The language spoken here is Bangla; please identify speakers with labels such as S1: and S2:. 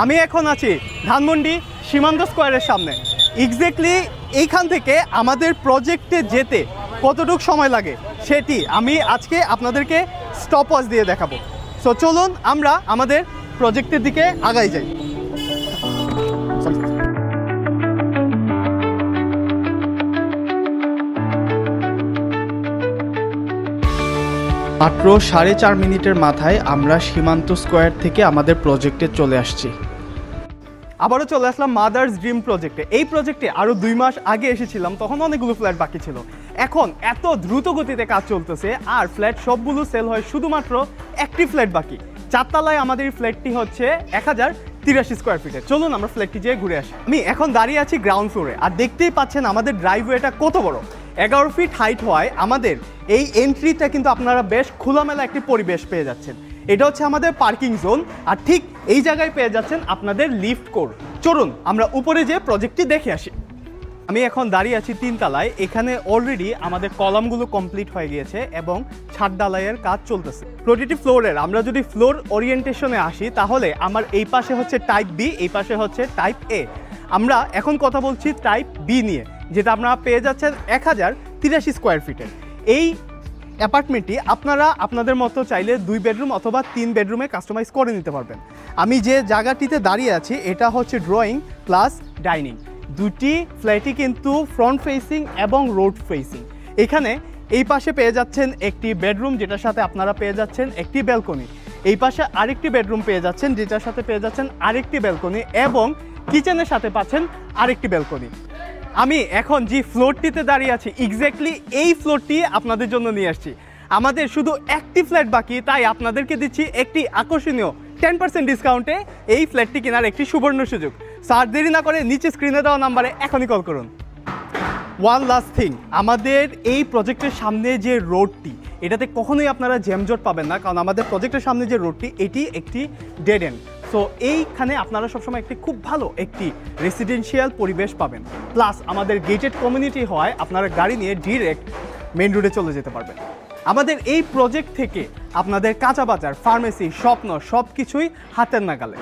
S1: আমি এখন আছি ধানমন্ডি সীমান্ত স্কোয়ারের সামনে। এক্স্যাক্টলি এইখান থেকে আমাদের প্রজেক্টে যেতে কতটুকু সময় লাগে সেটি আমি আজকে আপনাদেরকে স্টপওয়াচ দিয়ে দেখাবো। সো চলুন আমরা আমাদের প্রজেক্টের দিকে আগাই যাই। মাত্র 4.5 মিনিটের মাথায় আমরা সীমান্ত স্কোয়ার থেকে আমাদের প্রজেক্টে চলে আসছি। আবারও চলে আসলাম মাদার্স ড্রিম প্রজেক্টে। এই প্রজেক্টে আরও 2 মাস আগে এসেছিলাম, তখন অনেকগুলো ফ্ল্যাট বাকি ছিল। এখন এত দ্রুত গতিতে কাজ চলতেছে আর ফ্ল্যাট সবগুলো সেল হয়, শুধুমাত্র একটি ফ্ল্যাট বাকি। 4 তলায় আমাদের এই ফ্ল্যাটটি হচ্ছে 1083 স্কোয়ার ফিটের। চলুন আমরা ফ্ল্যাটটি যেয়ে ঘুরে আসি। আমি এখন দাঁড়িয়ে আছি গ্রাউন্ড ফ্লোরে, আর দেখতেই পাচ্ছেন আমাদের ড্রাইভওয়েটা কত বড়। 11 ফিট হাইট হওয়ায় আমাদের এই এন্ট্রিটা কিন্তু আপনারা বেশ খোলামেলা একটি পরিবেশ পেয়ে যাচ্ছেন। এটা হচ্ছে আমাদের পার্কিং জোন, আর ঠিক এই জায়গায় পেয়ে যাচ্ছেন আপনাদের লিফট কোড। চলুন আমরা উপরে যে প্রজেক্টটি দেখে আসি। আমি এখন দাঁড়িয়ে আছি 3 তলায়। এখানে অলরেডি আমাদের কলামগুলো কমপ্লিট হয়ে গিয়েছে এবং ছাদ ঢালাইয়ের কাজ চলতেছে। প্রতিটি ফ্লোরের আমরা যদি ফ্লোর ওরিয়েন্টেশনে আসি, তাহলে আমার এই পাশে হচ্ছে টাইপ বি, এই পাশে হচ্ছে টাইপ এ। আমরা এখন কথা বলছি টাইপ বি নিয়ে, যেটা আপনারা পেয়ে যাচ্ছেন 1083 স্কোয়ার ফিটের। এই অ্যাপার্টমেন্টটি আপনারা আপনাদের মতো চাইলে 2 বেডরুম অথবা 3 বেডরুমে কাস্টমাইজ করে নিতে পারবেন। আমি যে জায়গাটিতে দাঁড়িয়ে আছি এটা হচ্ছে ড্রয়িং প্লাস ডাইনিং। দুটি ফ্ল্যাটই কিন্তু ফ্রন্ট ফেসিং এবং রোড ফেসিং। এখানে এই পাশে পেয়ে যাচ্ছেন একটি বেডরুম, যেটার সাথে আপনারা পেয়ে যাচ্ছেন একটি ব্যালকনি। এই পাশে আরেকটি বেডরুম পেয়ে যাচ্ছেন, যেটার সাথে পেয়ে যাচ্ছেন আরেকটি ব্যালকনি, এবং কিচেনের সাথে পাচ্ছেন আরেকটি ব্যালকনি। আমি এখন যে ফ্লোরটিতে দাঁড়িয়ে আছি, এক্স্যাক্টলি এই ফ্লোরটি আপনাদের জন্য নিয়ে আসছি। আমাদের শুধু একটি ফ্ল্যাট বাকি, তাই আপনাদেরকে দিচ্ছি একটি আকর্ষণীয় 10% ডিসকাউন্টে এই ফ্ল্যাটটি কেনার একটি সুবর্ণ সুযোগ। স্যার দেরি না করে নিচে স্ক্রিনে দেওয়া নাম্বারে এখনই কল করুন। ওয়ান লাস্ট থিং, আমাদের এই প্রজেক্টের সামনে যে রোডটি, এটাতে কখনোই আপনারা জ্যামজট পাবেন না, কারণ আমাদের প্রজেক্টের সামনে যে রোডটি এটি একটি ডেড এন্ড। সো এইখানে আপনারা সবসময় একটি খুব ভালো একটি রেসিডেন্সিয়াল পরিবেশ পাবেন। প্লাস আমাদের গেটেড কমিউনিটি হওয়ায় আপনারা গাড়ি নিয়ে ডিরেক্ট মেন রোডে চলে যেতে পারবেন। আমাদের এই প্রজেক্ট থেকে আপনাদের কাঁচা বাজার, ফার্মেসি, স্বপ্ন সব কিছুই হাতের নাগালে।